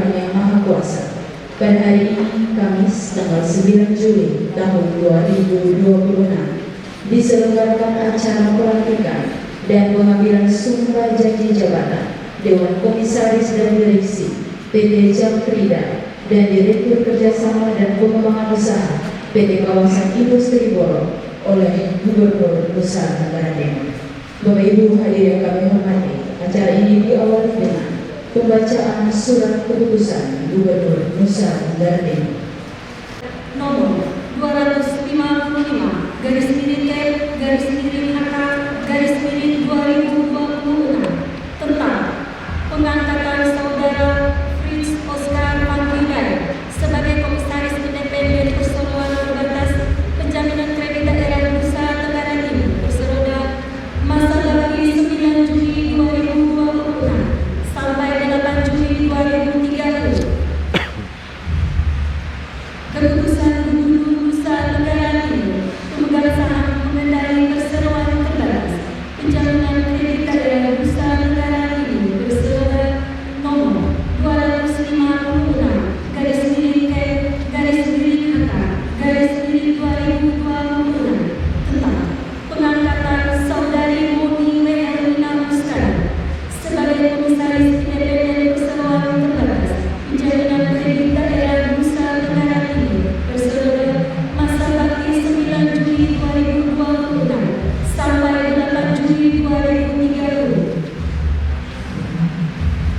Tuhan Yang Maha Kuasa. Pada hari ini, Kamis, tanggal 9 Juli tahun 2026, diselenggarakan acara pelantikan dan pengambilan sumpah janji jabatan Dewan Komisaris dan Direksi PT Jamkrida dan Direktur Kerjasama dan Pengembangan Usaha PT Kawasan Industri Boro oleh Gubernur Nusa Tenggara Timur. Bapak Ibu hadirin yang kami hormati, acara ini diawali dengan pembacaan surat keputusan Gubernur Nusa Tenggara Timur nomor 255 garis miring garis miring HK garis miring 2026 tentang pengangkatan saudara Fritz Oscar Panggilai sebagai Komisaris Independen Perseroan Terbatas Penjaminan Kredit Daerah Nusa Tenggara Timur berseroda masa bakti 9 Juli 2026 sampai 8 Juli 2030. Keputusan Gubernur Nusa Tenggara Timur pemegang saham pengendali perseroan terbatas penjaminan kredit daerah Nusa Tenggara Timur berseroda nomor 256 garis miring garis miring HK garis miring 2026 tentang pengangkatan saudari Moni W. Erlina Mustara sebagai Komisaris Independen Perseroan Terbatas penjaminan kredit daerah Nusa Tenggara Timur berseroda masa bakti 9 Juli 2026 sampai 8 Juli 2030.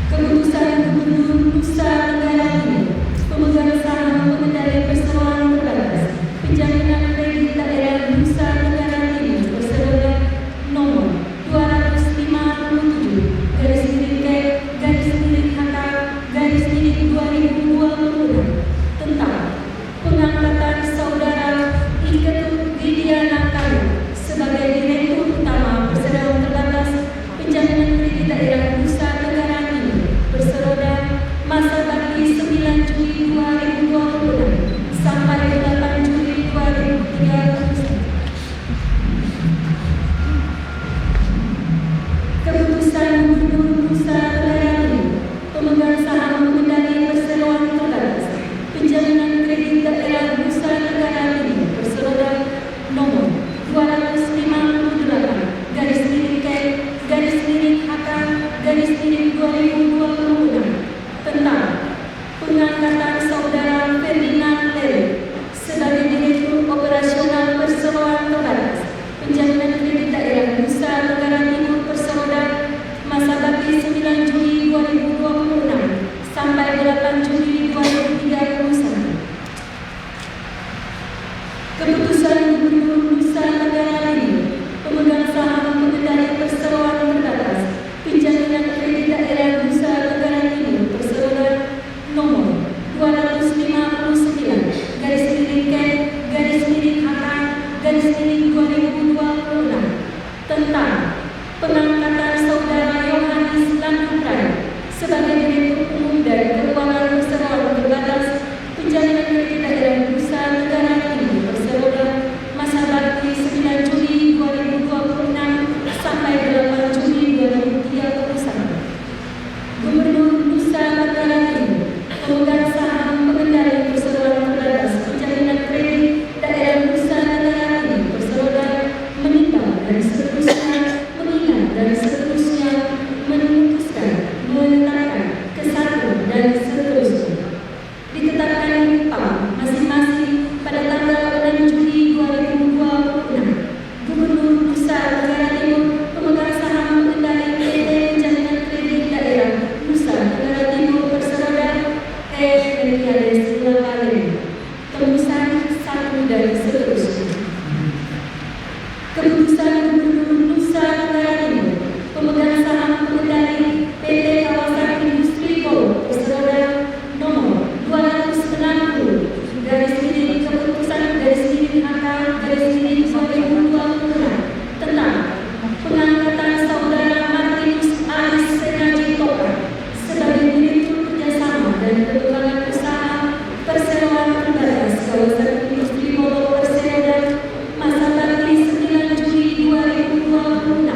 Keputusan Gubernur Nusa Tenggara Timur pemegang saham pengendali perseroan terbatas penjaminan kredit daerah Nusa Tenggara Timur berseroda nomor 257 garis miring garis miring HK garis miring 2026 tentang pengangkatan saudara Iketut Didiana Kayu sebagai Direktur Utama Perseroan Terbatas Penjaminan Kredit Daerah Nusa Tenggara Timur berseroda masa bakti 9 Juli 2026 sampai 8 Juli 2030. Keputusan Gubernur Nusa Tenggara Timur pemegang saham pengendali perseroan terbatas penjaminan kredit daerah Nusa Tenggara Timur berseroda nomor 258 garis miring garis miring HK garis miring 2026 tentang pengangkatan saudara Ferdinand Lere sebagai Direktur Operasional Perseroan Terbatas penjaminan kredit daerah Nusa Tenggara Timur berseroda masa bakti 9 Juli 2026 sampai 8 Juli 2031. Keputusan Gubernur Nusa Tenggara Timur pemegang saham pengendali perseroan terbatas penjaminan kredit daerah Nusa Tenggara Timur berseroda nomor 259 garis miring garis miring HK garis miring 2026 tentang pengangkatan saudara Yohanes Landuprai sebagai Direktur Umum dan Keuangan Perseroan Terbatas penjaminan kredit daerah Nusa Tenggara Timur berseroda masa bakti 9 Juli 2026 sampai 8 Juli 2031. Gubernur Nusa Tenggara Timur pemegang saham pengendali perseroan terbatas penjaminan kredit daerah Nusa Tenggara Timur berseroda meninggal dan seterusnya mengingat dan seterusnya memutuskan menetapkan kesatuan dan seterusnya ditetapkan di Kupang masing-masing pada tanggal 6 Juli 2026. Gubernur Nusa Tenggara Timur pemegang saham pengendali PT Penjaminan Kredit Daerah Nusa Tenggara Timur berseroda Eliades Silavaleri tembusan 1 dan seterusnya. Keputusan Gubernur Nusa Tenggara Timur pemegang saham pengendali PT Kawasan Industri Boro berseroda nomor 260 garis miring keputusan garis miring HK garis miring 2026 tentang pengangkatan saudara Martinus Aris Senaji Toka sebagai Direktur Kerjasama dan Pengembangan Usaha Perseroan Terbatas Kawasan Industri Boro berseroda masa bakti 9 Juli 2026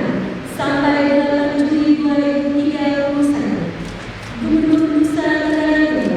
sampai 8 Juli 2031. Gubernur Nusa Tenggara Timur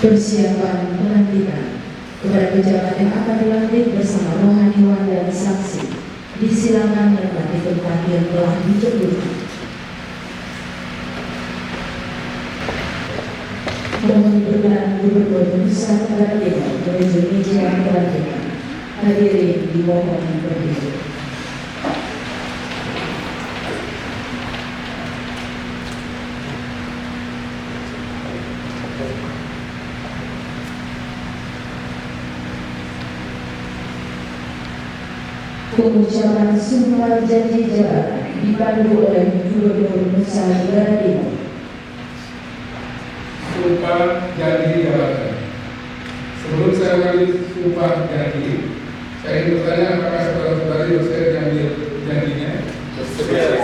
Persiapan pelantikan kepada pejabat yang akan dilantik bersama rohaniwan dan saksi disilakan menempati tempat yang telah ditentukan. Mohon berkenan Gubernur Nusa Tenggara Timur menuju meja pelantikan. Hadirin dimohon berdiri. Pengucapan sumpah janji jabatan dipandu oleh Gubernur Nusa Tenggara Timur. Sumpah janji jabatan. Sebelum saya mengambil sumpah janji, saya ingin bertanya apakah saudara-saudari bersedia mengambil janjinya? Bersedia.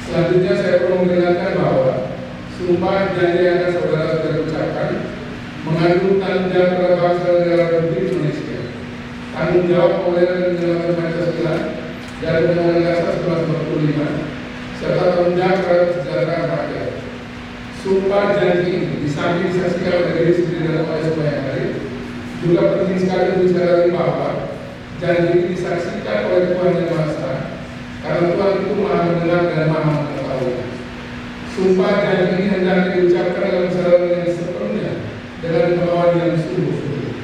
Selanjutnya saya perlu mengingatkan bahwa sumpah janji yang akan saudara-saudari ucapkan mengandung tanggung jawab terhadap bangsa dan negara Republik Indonesia, tanggung jawab pemerintah dan menyelamatkan Pancasila dari Undang-Undang Dasar 1945, serta tanggung jawab terhadap kesejahteraan rakyat. Sumpah janji ini disamping disaksikan oleh diri sendiri dan oleh semua yang lain, juga penting sekali untuk disadari bahwa janji ini disaksikan oleh Tuhan Yang Maha Esa, karena Tuhan itu Maha mendengar dan Maha mengetahui. Sumpah janji ini hendaknya diucapkan dalam kesadaran yang sepenuhnya dengan kemauan yang sungguh-sungguh.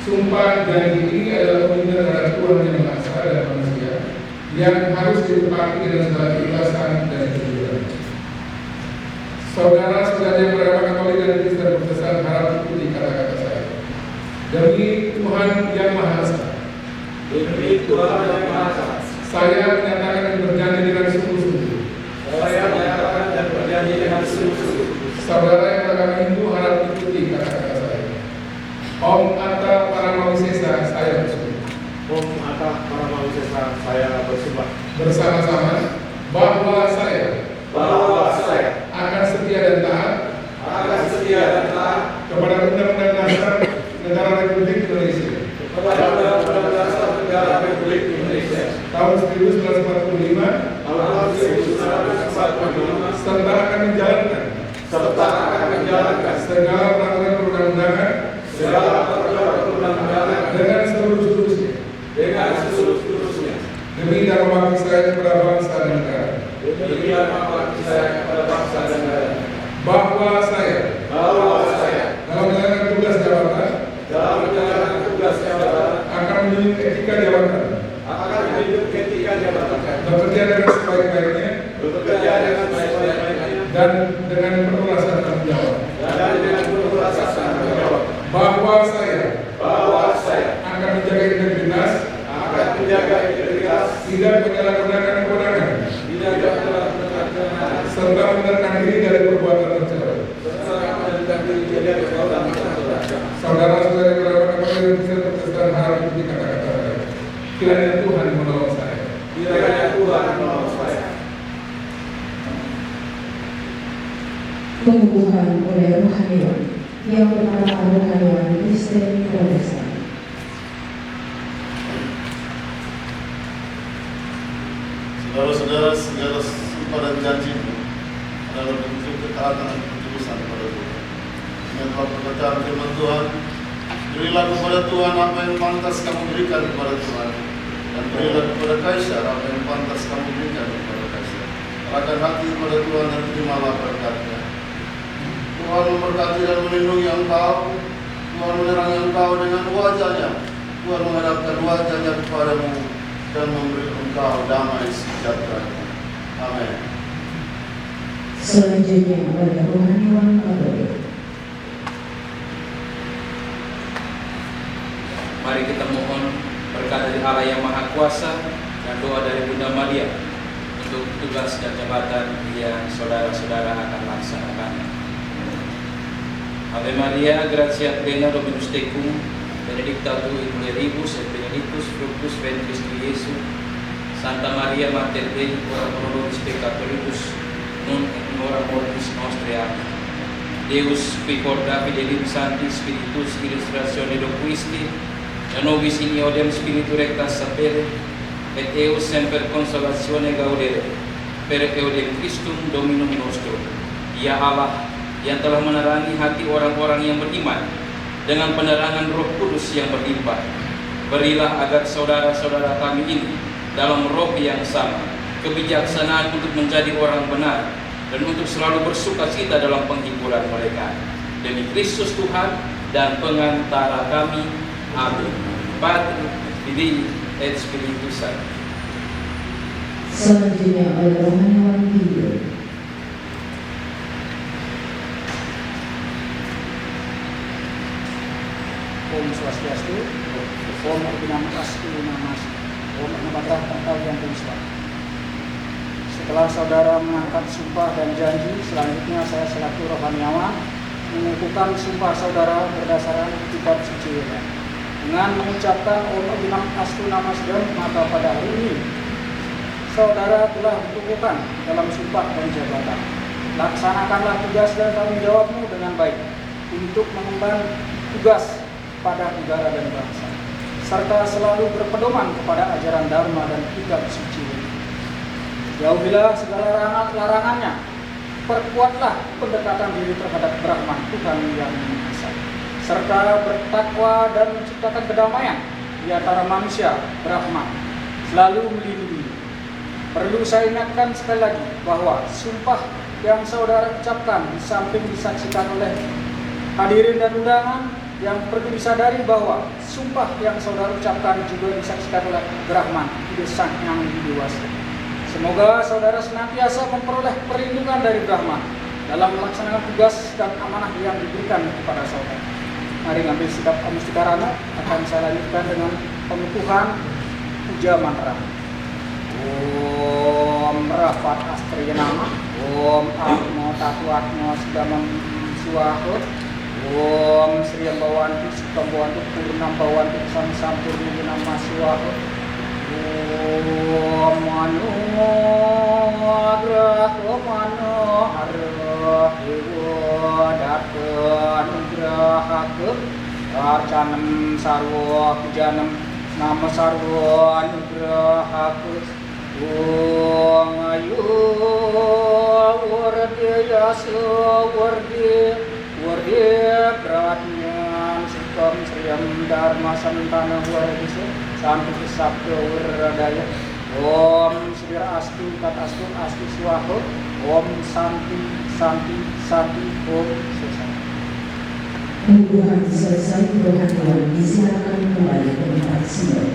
Sumpah janji ini adalah komitmen terhadap Tuhan Yang Maha Esa dan manusia yang harus ditepati dengan segala keikhlasan dan kejujuran. Saudara-saudara yang beragama Katolik dan Kristen Protestan harap ikuti kata-kata saya. Demi Tuhan Yang Maha Esa. Demi Tuhan Yang Maha Esa. Saya menyatakan dan berjanji dengan sungguh-sungguh. Saya menyatakan dan berjanji dengan sungguh-sungguh. Saudara yang beragama Hindu harap ikuti kata-kata saya. Om Atta Paramawisesa saya bersumpah. Om Atta Paramawisesa saya bersumpah. Bersama-sama bahwa saya akan setia dan taat kepada Undang-Undang Dasar Negara Republik Indonesia tahun 1945 serta akan menjalankan segala peraturan perundang-undangan dengan seluruh jurusnya demi dan mengabdi saya kepada bangsa dan negara. Bahwa saya dalam menjalankan tugas jabatan akan menunjukkan etika jabatan, bekerja dengan sebaik-baiknya dan dengan penuh rasa tanggung jawab. Bahwa saya akan menjaga integritas, tidak menyalahgunakan kewenangan, serta menerkan diri dari perbuatan tercela. Saudara-saudara yang beragama Katolik dan Kristen Protestan harap ikuti kata-kata saya. Kiranya Tuhan menolong saya. Pengukuhan oleh rohaniwan yang bernama rohaniwan Kristen Protestan. Saudara-saudara, segala sumpah dan janji adalah bentuk ketaatan dan ketulusan kepada Tuhan. Dengan perkataan firman Tuhan, berilah kepada Tuhan apa yang pantas kamu berikan kepada Tuhan, dan berilah kepada Kaisar apa yang pantas kamu berikan kepada Kaisar. Serahkan hati kepada Tuhan dan terimalah berkat-Nya. Tuhan memberkati dan melindungi engkau. Tuhan menerangi engkau dengan wajah-Nya. Tuhan menghadapkan wajah-Nya kepadamu dan memberi engkau damai sejahtera. Amin. Selanjutnya oleh rohaniwan Katolik. Mari kita mohon berkat dari Allah yang Maha Kuasa dan doa dari Bunda Maria untuk tugas dan jabatan yang saudara-saudara akan laksanakan. Ave Maria, gratia plena, Dominus tecum, benedicta tu in mulieribus et benedictus fructus ventris tui, Iesus. Santa Maria Mater Dei, ora pro nobis peccatoribus, nun et in hora mortis nostre. Amen. Deus, qui corda fidelim Sancti Spiritus illustratione loquisti, a nobis in iodem spiritu recta sapere, et eus semper consolatione gaudere, per eodem Christum Dominum nostrum. Ya Allah, yang telah menerangi hati orang-orang yang beriman dengan penerangan Roh Kudus yang berlimpah. Berilah agar saudara-saudara kami ini dalam roh yang sama kebijaksanaan untuk menjadi orang benar dan untuk selalu bersukacita dalam penghiburan mereka. Demi Kristus Tuhan dan pengantara kami. Amin. Patri, Filii et Spiritus Sancti. Selanjutnya oleh rohaniawan video. Om Swastiastu, Om Abhinamakastu Namas, Om Nabadrah Pantau yang Tunswa. Setelah saudara mengangkat sumpah dan janji, selanjutnya saya selaku rohaniawan mengukuhkan sumpah saudara berdasarkan kitab suci dengan mengucapkan Om Abhinamakastu Namas, maka pada hari ini saudara telah dikukuhkan dalam sumpah dan jabatan. Laksanakanlah tugas dan tanggung jawabmu dengan baik untuk mengemban tugas pada negara dan bangsa, serta selalu berpedoman kepada ajaran Dharma dan kitab suci. Jauhilah segala larangannya, perkuatlah pendekatan diri terhadap Brahman, Tuhan yang Maha Esa, serta bertakwa dan menciptakan kedamaian di antara manusia, Brahman, selalu melindungi. Perlu saya ingatkan sekali lagi bahwa sumpah yang saudara ucapkan di samping disaksikan oleh hadirin dan undangan, yang perlu disadari bahwa sumpah yang saudara ucapkan juga disaksikan oleh Brahman, Ide Sang Yang Dewasa. Semoga saudara senantiasa memperoleh perlindungan dari Brahman dalam melaksanakan tugas dan amanah yang diberikan kepada saudara. Mari ngambil sikap amustikarana. Akan saya lanjutkan dengan pengukuhan puja mantra. Om Rafat Astriya Nama, Om Atmo Tatu Atmo Sudamam Suwaho, Om Sri Ambawanti Sukambawanti Purnam Bawanti Samsampurni Nama Suwaho, Om Manu Agraho Mano Arah Dewa Datan Nugrahake Arcanam Sarwa Pujanam Nama Sarwa Nugrahake Om Ayu Wardiya Wardiya Pratnya Sukam Sriam Dharma Santana Wardisa Santi Sabdo Wiradaya. Om Sudira Astu Kat Astu Astu Swaho. Om Santi Santi Santi Om Selesai. Pengukuhan selesai, rohaniawan disilakan kembali ke tempat semula.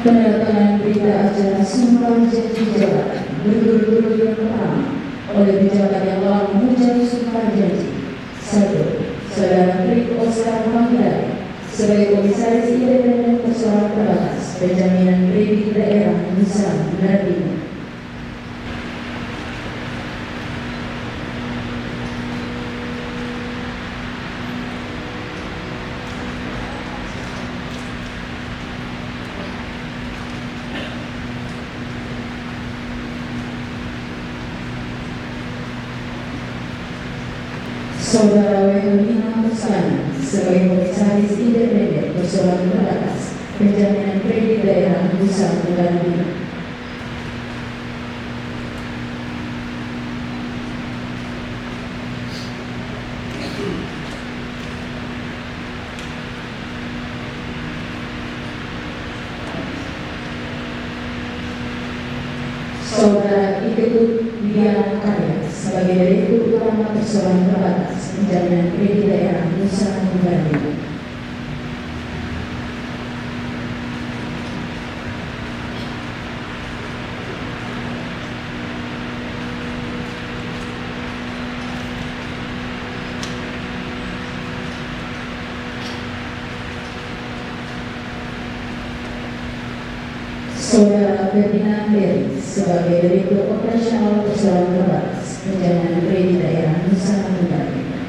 Pendatangan berita acara sumpah janji jabatan berturut-turut yang pertama oleh pejabat yang telah mengucap sumpah janji. 1. Saudara Trik Oscar Manggarai sebagai Komisaris Independen Persoalan Terbatas Penjaminan Kredit Daerah Nusa Tenggara Timur. Saudara Wehulina Muskana sebagai Komisaris Independen Persoalan Terbatas Penjaminan Kredit Daerah Nusa Tenggara Timur. Saudara Iketut Widiana Karya sebagai Direktur Utama Persoalan Terbatas Penjaminan Kredit Daerah Nusa Tenggara Timur. Saudara Ferdinand Berry sebagai Direktur Operasional Persoalan Terbatas Penjaminan Kredit Daerah Nusa Tenggara Timur.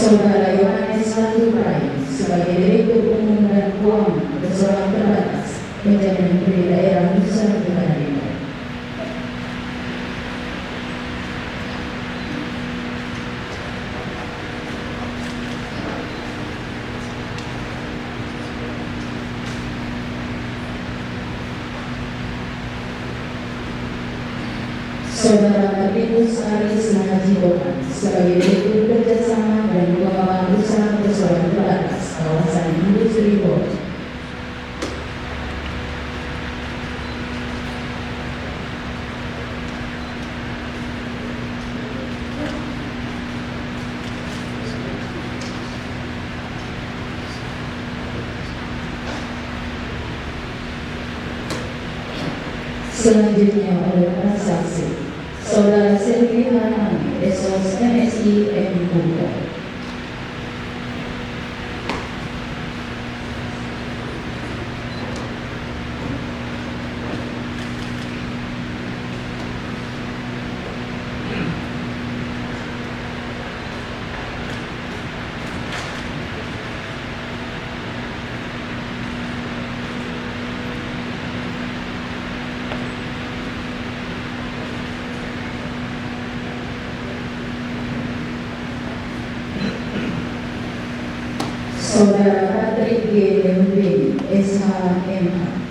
Saudara Yohanes Landuprai sebagai Direktur Umum dan Keuangan Persoalan Terbatas Penjaminan Kredit Daerah Nusa Tenggara Timur. Saudara Martinus Aris Mangajibokan sebagai Direktur Kerjasama dan Pengembangan Usaha Persoalan Terbatas Kawasan Industri Bogor. Selanjutnya oleh para saksi, Saudara Selvi Harmani, SOS MSI M. Bunda. Saudara Patrick G. Leonveni, SHMH.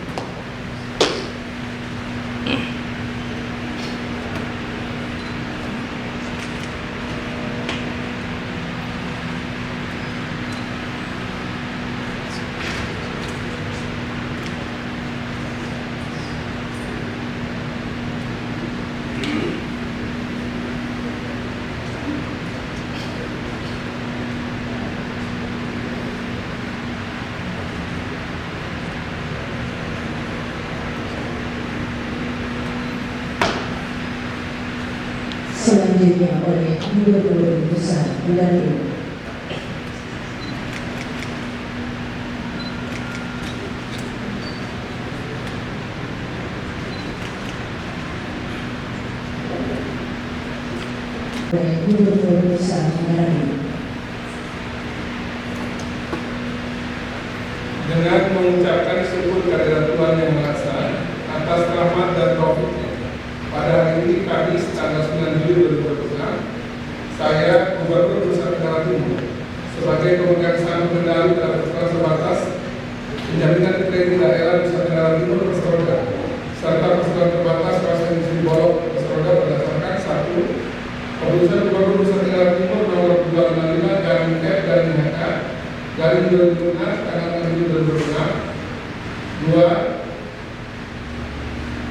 Selanjutnya oleh Gubernur Pusat Bengkulu. Oleh Gubernur Pusat Bengkulu. Dengan mengucapkan syukur kehadirat Tuhan Yang Maha Esa atas rahmat dan taufiknya, pada hari ini Kamis tanggal 9 Juli 2026, saya Gubernur Nusa Tenggara Timur sebagai pemegang saham kendali dalam persoalan terbatas penjaminan kredit daerah Nusa Tenggara Timur Perseroda serta persoalan terbatas kawasan industri Bolok Perseroda berdasarkan 1. Keputusan Gubernur Nusa Tenggara Timur nomor 255 garing F garing HK garing 2006 tanggal 6 Juli 2006. 2.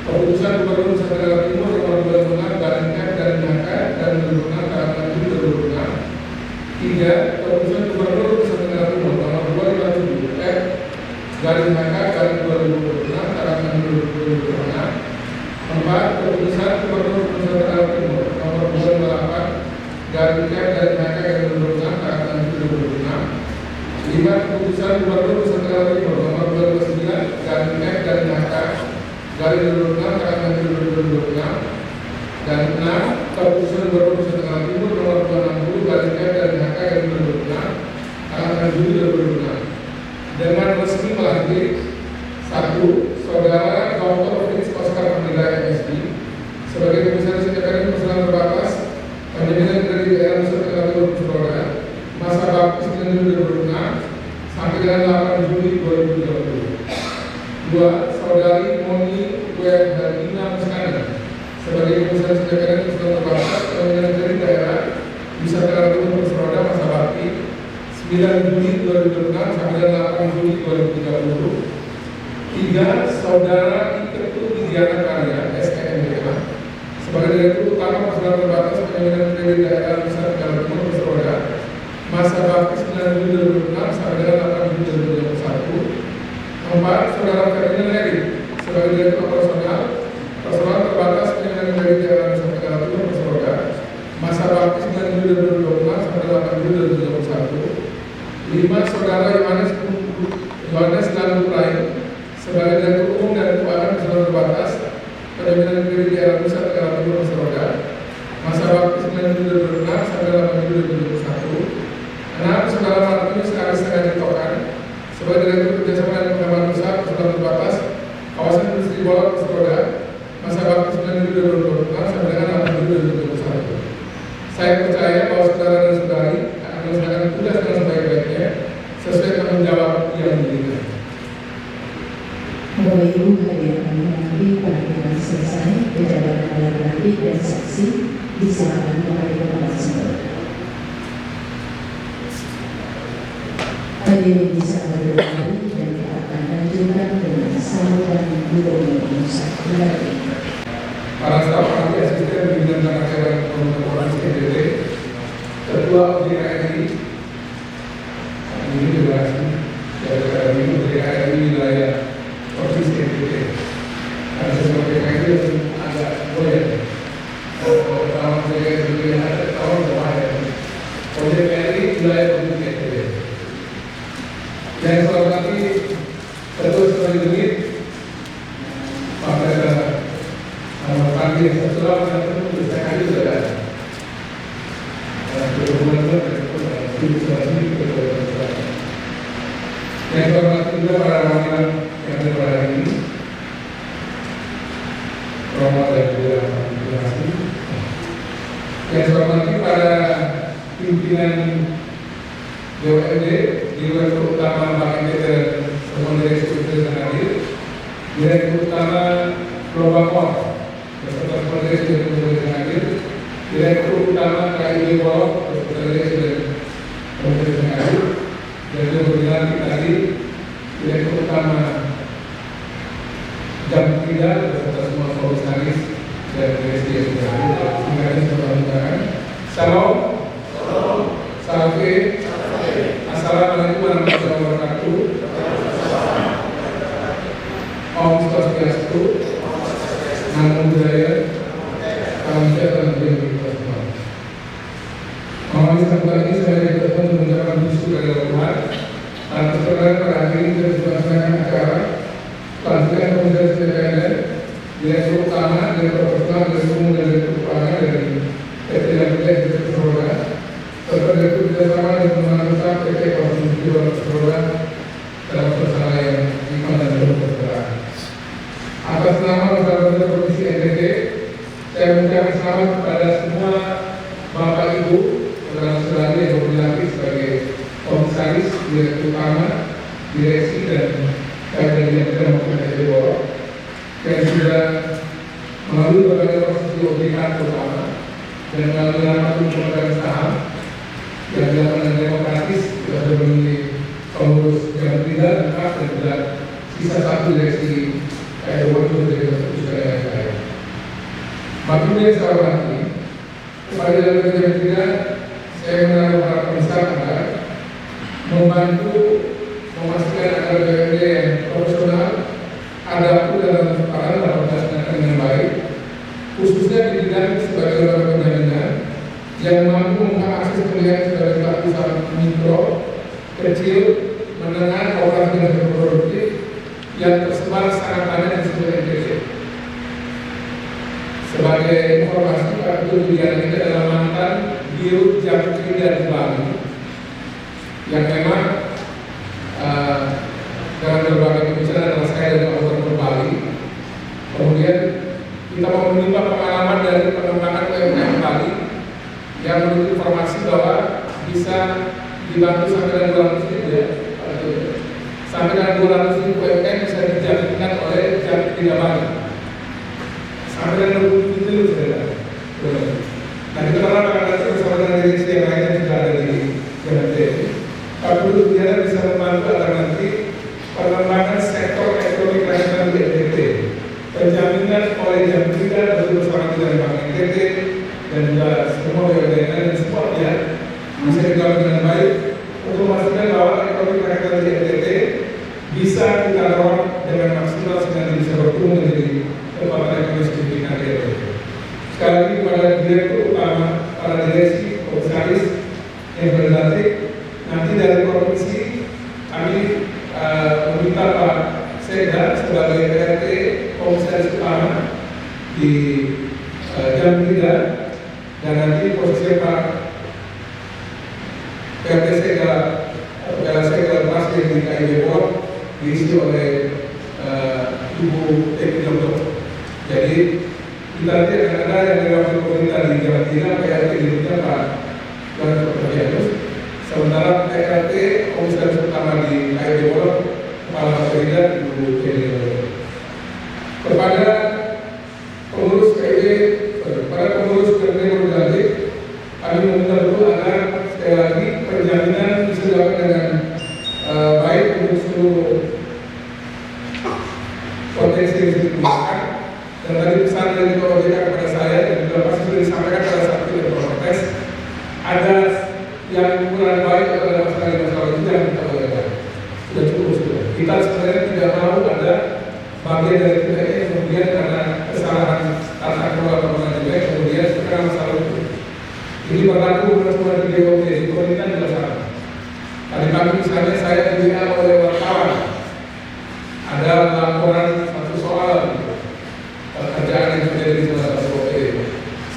Keputusan Gubernur Nusa Tenggara Timur nomor 26 garing F garing HK garing 2006 tanggal 6 Juli 2006. 3. Keputusan Gubernur Nusa Tenggara Timur nomor 257 F garing HK garing 2026 tanggal 6 Juli 2006. 4. Keputusan Gubernur Nusa Tenggara Timur nomor 228 garing F garing HK garing 2026 tanggal 6 Juli 2006. 5. Keputusan Gubernur Nusa Tenggara Timur nomor 229 garing F garing HK garing 2006 tanggal 6 Juli 2026. Dan 6. Keputusan Gubernur Nusa Tenggara Timur nomor 260 garing F garing HK garing 2026 tanggal 6 Juli 2026 dengan resmi melantik 1. Saudara Dr. Fritz Oscar Pamela MSD sebagai Komisaris Sekretariat Persoalan Terbatas Penjaminan Kredit Daerah Nusa Tenggara Timur Perseroda masa bakti 9 Juli 2006 sampai dengan 8 Juli 2030. 2. Saudari Moni Herlina Muskana sebagai Komisaris Sekretariat Persoalan Terbatas Penjaminan Kredit Daerah Nusa Tenggara Timur Perseroda masa bakti 9 Juli 2006 sampai dengan 8 Juli 2030. 3. Saudara Iketu Widiana Karya SKMDK sebagai Direktur Utama Persoalan Terbatas Penjaminan Kredit Daerah Nusa Tenggara Timur Perseroda masa bakti 9 Juli 2006 sampai dengan 8 Juli 2021. 4. Saudara Ferdinand Eri sebagai Direktur Operasional Persoalan Terbatas Penjaminan Kredit Daerah Nusa Tenggara Timur Perseroda masa bakti 9 Juli 2026 sampai 8 Juli 2021. 5. Saudara Yohanes Landu Prain sebagai Direktur Umum dan Keuangan Persoalan Terbatas Penjaminan Kredit Daerah Nusa Tenggara Timur Perseroda masa bakti 9 Juli 2006 sampai 8 Juli 2021. 6. Saudara Martinus Aris Mangajibokan sebagai Direktur Kerjasama dan Pengembangan Usaha Persoalan Terbatas Kawasan Industri Bolok Perseroda masa bakti 9 Juli 2026 sampai dengan 8 Juli 2021. Saya percaya bahwa saudara dan saudari akan melaksanakan tugas dengan sebaik-baiknya sesuai tanggung jawab yang diberikan. Bapak Ibu hadirin kami menanti pelantikan selesai, pejabat adalah dilantik dan saksi disilakan kembali ke tempat semula. Hadirin bisa berdiri dan kita akan lanjutkan dengan sambutan Gubernur Nusa Tenggara Timur. Para staf ahli asisten bidang tata cara pemerintahan PDT, Ketua OJKRI, ini jelas dari OJKRI wilayah Provinsi NTT. Karena sebagai OJKRI agak boleh. Kalau OJKRI ada tahun kemarin, OJKRI wilayah Provinsi NTT. Yang saya hormati Ketua Sekali Unit, Pak Presiden. Pagi setelah menentukan saya sudah ada. Yang hormat juga para rakyat yang ada pada hari ini, Romo dan juga terima kasih. Yang hormati para pimpinan BUMD, Direktur Utama Bank NTT dan semua direktur yang hadir, Direktur Utama Global beserta Kepala Direktur hadir, Direktur Utama KIB Polok beserta Direktur hadir, Direktur Berdilantik tadi, Direktur Utama Jam 3 beserta semua komisaris dan direksi yang sudah hadir. Terima kasih telah mendengarkan. Salam, salam, assalamualaikum warahmatullahi wabarakatuh. Om Swastiastu. Namo Buddhaya, salam sejahtera bagi kita semua. Mohon kesempatan ini saya bertemu mengucapkan syukur kepada Tuhan atas kesempatan pada hari ini dan melaksanakan acara pelantikan Komisaris PPNN, Direktur Utama, Direktur Operasional, Direktur Umum dan Direktur Keuangan dari PT Lampung Direktur Seroda, serta Direktur Kerjasama dan Pengembangan Usaha PT Provinsi Seroda dalam suasana yang hikmat dan penuh kesetaraan. Atas nama Masyarakat Provinsi NTT, saya mengucapkan selamat kepada semua Bapak Ibu, saudara-saudari yang berdilantik sebagai Komisaris, Direktur Utama, Direksi dan Kader yang sudah mempunyai Polok, yang sudah melalui berbagai proses OJK terutama dan melalui rapat pemegang saham yang dilakukan dengan demokratis, sudah memilih pengurus yang tidak lengkap dan juga sisa satu direksi kayak waktu dari sekalian saya. Maklum yang saya hormati, kepada yang tidak, saya menaruh harapan besar agar membantu memastikan agar BUMD yang profesional adaptif dalam peran dapat dengan baik, khususnya di bidang sebagai lembaga penjaminan yang mampu mengakses pilihan sebagai pelaku usaha mikro, kecil, menengah, kooperatif dan produktif yang tersebar secara banyak di seluruh NTT. Sebagai informasi, Pak Ketua Bidang ini adalah mantan Dirut Jangkrik di Bali yang memang dalam berbagai pembicaraan adalah saya dan Pak Gubernur Bali. Kemudian kita mau menimba pengalaman dari pengembangan UMKM Bali yang menurut informasi bahwa bisa dibantu sampai dengan 200 ribu ya, sampai dengan 200 ribu UMKM bisa dijaminkan oleh Jangkrik Bali. Sampai dengan 20 ribu saudara. Nah kita berharap akan nanti bersama dengan direksi yang lain yang sudah ada di BUMD, Pak Gubernur biar bisa membantu agar nanti pengembangan sektor ekonomi kerakyatan di NTT, penjaminan oleh Jangkrik bersama dengan Bank NTT dan juga semua BUMD dan semua pihak bisa dilakukan dengan baik untuk memastikan bahwa ekonomi kerakyatan di NTT bisa kita dorong dengan maksimal sehingga bisa bertumbuh menjadi kekuatan ekonomi signifikan di NTT. Sekali lagi kepada Direktur Utama, para direksi, komisaris yang berdilantik, nanti dari provinsi kami meminta Pak Sekda sebagai PRT Komisaris Utama di Jam 3 dan nanti posisi Pak PRT Sekda Mas di KIB Polok diisi oleh Ibu Teti Jodoh. Jadi kita nanti akan ada yang diwakili pemerintah di Jawa Timur, PRT di Pak Gubernur. Sementara PRT Komisaris Utama di KIB Polok Kepala Bagian Ibu Teti Jodoh. potensi yang digunakan. Dan tadi pesan dari Ketua OJK kepada saya dan juga pasti sudah disampaikan pada saat kita protes, ada yang kurang baik atau ada masalah itu yang kita lakukan. Sudah cukup sudah. Kita sebenarnya tidak mau ada bagian dari kita ini kemudian karena kesalahan tata kelola pembangunan juga kemudian sekarang masalah itu. Ini berlaku pertemuan di DOT, di pemerintahan juga sama. Tadi pagi misalnya saya di oleh wartawan, ada laporan satu soal pekerjaan yang terjadi di salah satu OPD.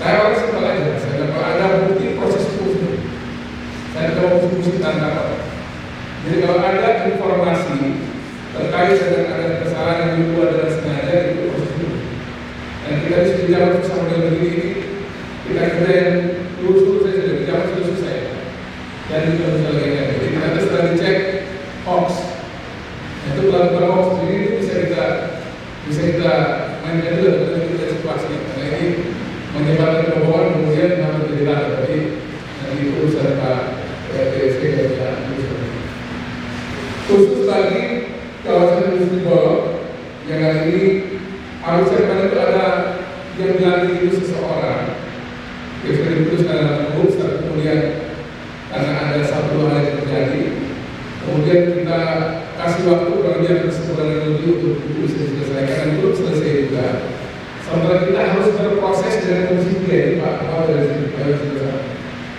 Saya orang simpel aja, saya dapat ada bukti proses hukum. Saya tidak mau bukti tanggapan. Jadi kalau ada informasi terkait dengan ada kesalahan yang dibuat dengan sengaja itu proses hukum. Dan kita bisa dijawab bersama dengan begini ini, kita kerja yang lurus-lurus saja sudah dijawab sudah selesai. Dan itu bisa lagi. Jadi kita setelah dicek hoax, itu pelaku hoax ini bisa kita mainkan juga dengan kita situasi. Karena ini menyebabkan kebohongan kemudian harus terjadi tapi nanti itu urusan Pak PSK dan khusus bagi kawasan industri Bolok yang hari ini harusnya pada itu ada yang dilantik itu seseorang yang sudah diputuskan dalam hukum kemudian karena ada satu dua hal yang terjadi kemudian kita kasih waktu kalau dia bersebulan lebih untuk itu bisa diselesaikan dan belum selesai juga. Sementara kita harus berproses dengan komisi 3 Pak dari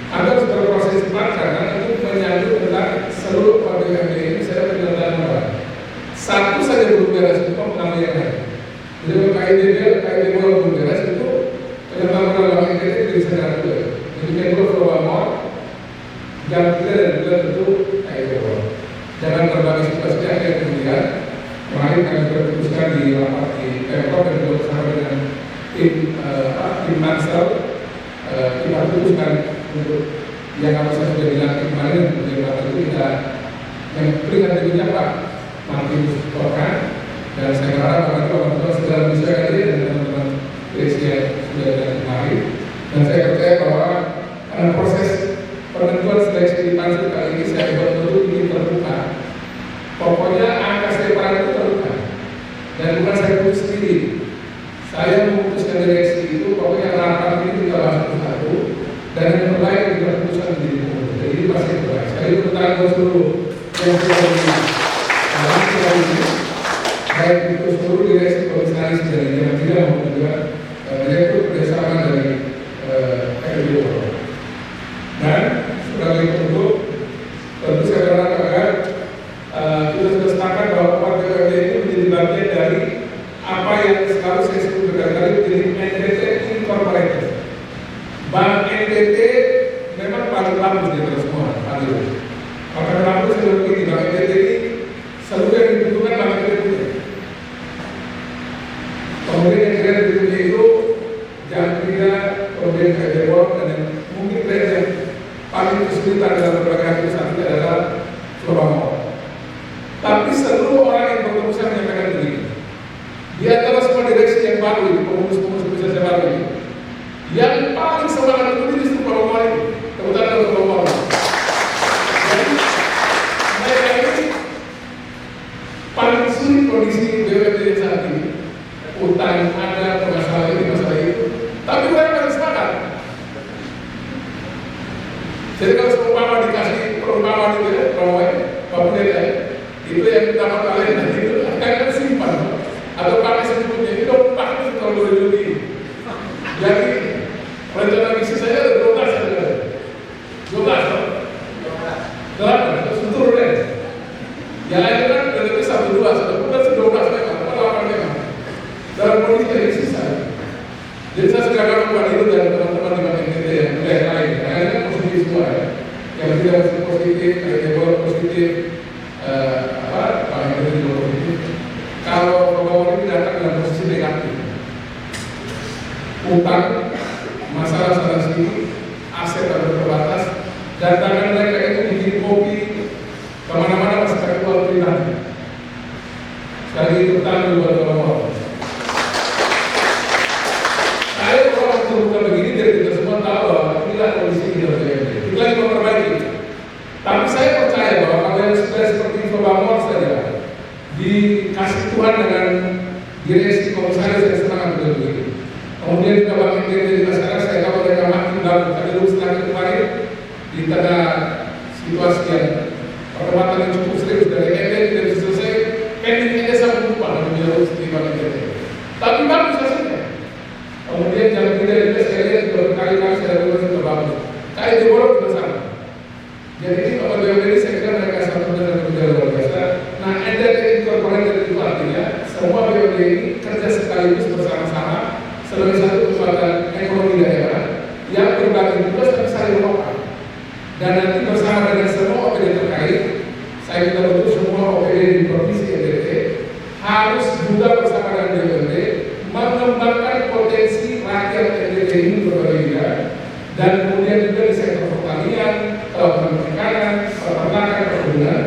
Anda harus berproses cepat karena itu menyangkut tentang seluruh PBMD ini saya penjelasan apa. Satu saja belum beres itu nama yang lain. Jadi KIDB belum beres itu penjelasan dalam NTT bisa jalan juga. Jadi kalau Flowamor jam 3 dan 2 tentu KIDB. Jangan berbagi situasi yang kemudian kemarin kami sudah putuskan di rapat di Pemprov dan juga bersama dengan tim Mansel kita putuskan untuk yang harusnya sudah dilantik kemarin menjadi rapat itu kita yang berikan dirinya Pak Martinus Korkan dan saya berharap teman-teman segera bisa hadir dan teman-teman presiden sudah datang kemarin dan saya percaya bahwa proses penentuan seleksi di Pansel kali ini saya betul-betul ingin terbuka. Pokoknya angka separan itu terbuka dan bukan saya putus sendiri. Saya memutuskan direksi itu pokoknya rapat ini kita bahas satu dan yang terbaik kita putuskan menjadi umum. Jadi ini pasti terbaik. Sekali tentang seluruh yang sudah ini baik itu seluruh direksi komisaris dari yang tidak maupun juga direktur kerjasama dari LBO. Dan sebagai bentuk tentu saya berharap agar kita sudah sepakat bahwa PBMD ini menjadi bagian dari apa yang selalu saya sebut berkali-kali menjadi NTT Incorporated. Bank NTT memang paling bagus di antara semua. Maka kenapa saya bilang begini, Bank NTT ini seluruh yang dibutuhkan Bank NTT punya. Kemudian yang kira berikutnya itu jam 3, kemudian kayak depot dan yang mungkin yang paling kesulitan dalam berbagai aktivitas itu adalah Flowamor. Tapi seluruh orang yang bertemu saya menyampaikan begini, di antara semua direksi yang baru ini, pengurus-pengurus besar yang baru ini, yang paling semangat itu justru Flowamor ini, terutama dalam Flowamor. Jadi mereka ini paling sulit kondisi BUMD saat ini, utang ada, masalah ini, masalah itu, tapi mereka paling semangat. Jadi kalau seumpama dikasih perumpamaan itu ya, Bapak Pendeta itu yang dapat kalian dan itu akan simpan atau pakai sebutnya itu pakai kalau lebih. Jadi rencana misi saya ada 12 saja. 12 terus turun yang lain kan berarti 1-2 bukan 12 memang atau 8 memang dalam kondisi yang sisa. Jadi saya sekarang buat itu dan teman-teman di BNPT yang lain karena positif semua ya. Yang tidak positif, kayak positif paling penting juga positif. Kalau Flowamor ini datang dalam posisi negatif, utang, masalah sana sini, aset yang terbatas, datangan mereka itu bikin kopi kemana-mana masih pakai uang pribadi. Sekali itu utang buat Flowamor. Saya kalau terbuka begini dari kita semua tahu bahwa inilah kondisi kita BUMD. Kita lagi memperbaiki. Tapi saya percaya bahwa kalau yang sudah seperti Flowamor saja dikasih Tuhan dengan direksi komisaris yang semangat betul-betul. Kemudian juga Bang Ente di masyarakat, saya tahu mereka makin bagus. Tapi dulu setelah kemarin di tengah situasi yang perdebatan yang cukup serius dari Ente tidak bisa selesai, pending Ente sama lupa dalam dialog di Bang Ente. Tapi bagus hasilnya. Kemudian jam 3 juga saya lihat berkali-kali saya lakukan juga bagus. Kayak di Borok juga sama. Jadi ini Bapak BUMD saya kira mereka satu dan bekerja luar biasa. Nah, Ente incorporated itu artinya semua BUMD ini kerja sekaligus bersama-sama sebagai satu kekuatan ekonomi daerah yang berbagi tugas tapi saling melengkapi. Dan nanti bersama dengan semua OPD terkait, saya minta betul semua OPD di provinsi NTT harus juga bersama dengan BUMD mengembangkan potensi rakyat NTT ini berbagai bidang, dan kemudian juga di sektor pertanian, kelautan perikanan, peternakan, perkebunan,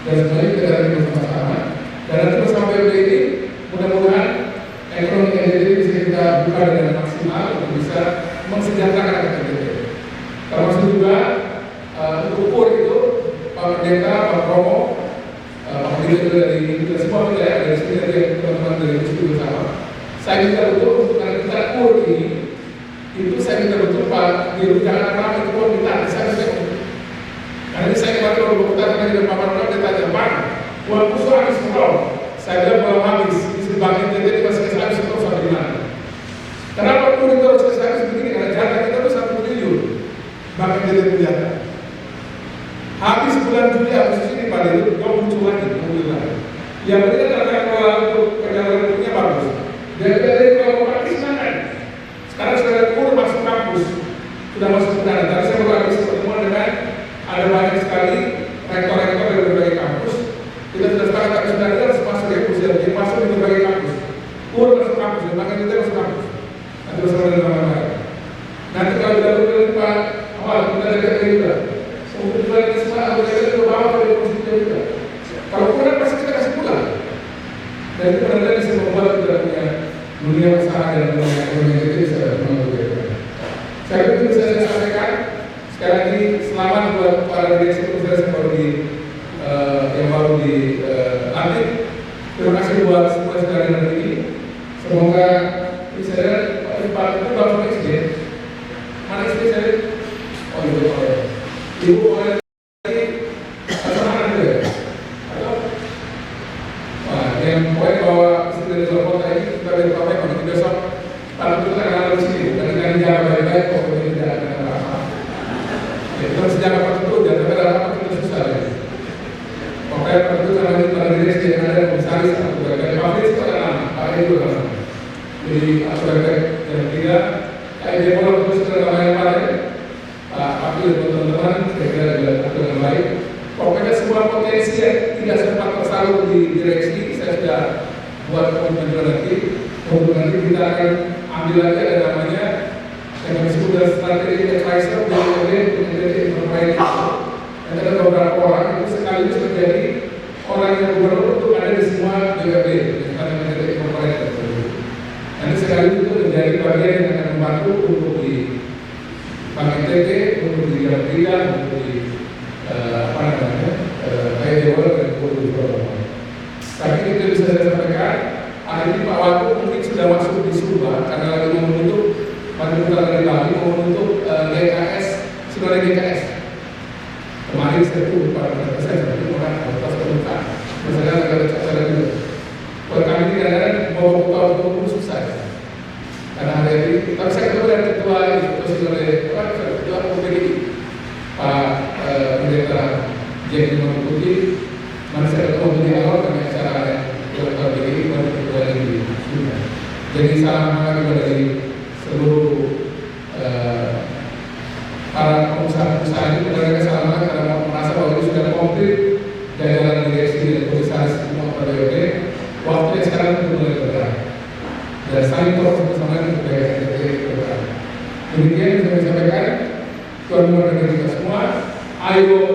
dan semuanya kita dari bersama-sama. Dan nanti bersama BUMD ini mudah-mudahan ekonomi NTT bisa kita buka dengan maksimal untuk bisa mensejahterakan NTT. Termasuk juga untuk ukur itu Pak Pendeta, Pak Promo, Pak Pendeta dari kita semua kita ya, dari sini dari teman-teman dari institusi bersama. Saya minta betul untuk karena kita ukur ini, itu saya minta betul Pak Dirut jangan ramai itu minta, saya minta karena ini saya kemarin baru berputar dengan Pak Promo dia tanya Pak, uang khusus habis berapa? Saya bilang belum habis. Bagi NTT masih habis terus sampai di mana? Kenapa kulit terus habis begini? Karena jatah kita itu 1 triliun. Bagi NTT punya. Habis bulan Juli Agustus ini Pak Dirut, kau muncul lagi, yang penting terkait kalau untuk perjalanan punya bagus. Dari kalau praktis kan? Sekarang sudah kur masuk kampus, sudah masuk benar. Tadi saya baru habis pertemuan dengan ada banyak sekali rektor-rektor dari berbagai kampus. Kita sudah sepakat tapi sudah harus masuk ya kursi yang masuk di berbagai kampus. Kur masuk kampus, dan makanya kita masuk kampus. Nanti bersama dengan teman-teman. Nanti kalau kita berjalan Pak awal kita dekat juga. Semoga juga kita semua anggota kita bawa dari kursi juga. Kalau kurang pasti kita kasih pulang. Dan itu benar-benar bisa membuat kita punya dunia usaha dan dunia ekonomi itu bisa mengembangkan. Saya itu bisa saya sampaikan sekali lagi selamat buat para direksi perusahaan yang baru dilantik. Terima kasih buat semua sekali hari ini. Semoga bisa Pak itu baru presiden. Mana istri saya? Oh ibu boleh. Ibu boleh lagi atau mana juga? Atau yang poin bahwa istri dari luar kota ini kita dari kota yang nanti besok Pak itu kita kenal di sini. Dan dengan jaga baik-baik pokoknya tidak ada apa-apa. Kita harus jaga Pak itu jangan sampai ada apa kita susah ya. Pokoknya Pak itu karena ini para direksi yang ada komisaris atau berbagai pabrik itu ada nama, Pak itu ada nama. Jadi aspek yang ketiga, kayak demokrasi terus dengan yang lain, Pak Abdul dan teman-teman, saya kira juga dengan baik. Pokoknya semua potensi yang tidak sempat tersalur di direksi, saya sudah buat komitmen nanti. Untuk nanti kita akan ambil lagi ada namanya yang disebut dengan strategi advisor dari NTT Incorporated. Dan ada beberapa orang itu sekaligus menjadi orang yang gubernur itu ada di semua BUMD yang NTT Incorporated. Nanti sekaligus itu menjadi bagian yang akan membantu untuk di Bank NTT, untuk di bidang untuk di kayak dewan dan beberapa. Tapi itu bisa saya sampaikan. Hari ini Pak Watu mungkin sudah masuk di Sumba karena lagi mau menutup dari Bali mau menutup GKS, sudah ada GKS. Kemarin saya tuh pada saya itu orang atas permukaan. Misalnya ada cara juga. Kalau kami ini kadang-kadang mau buka untuk susah. Karena hari ini, tapi saya ketemu dengan ketua itu oleh ketua OPD Pak Pendeta Jadi Putih. Mana saya ketemu di awal kami acara ketua OPD baru ketua lagi di Sunda. Jadi salam kepada dari seluruh para pengusaha-pengusaha ini mereka selamat karena merasa bahwa ini sudah komplit jajaran direksi dan komisaris semua pada BUMD. Waktunya sekarang untuk mulai bergerak dan saling terus bersama dengan kebaikan NTT bergerak. Demikian yang saya sampaikan. Tuan Gubernur kita semua, ayo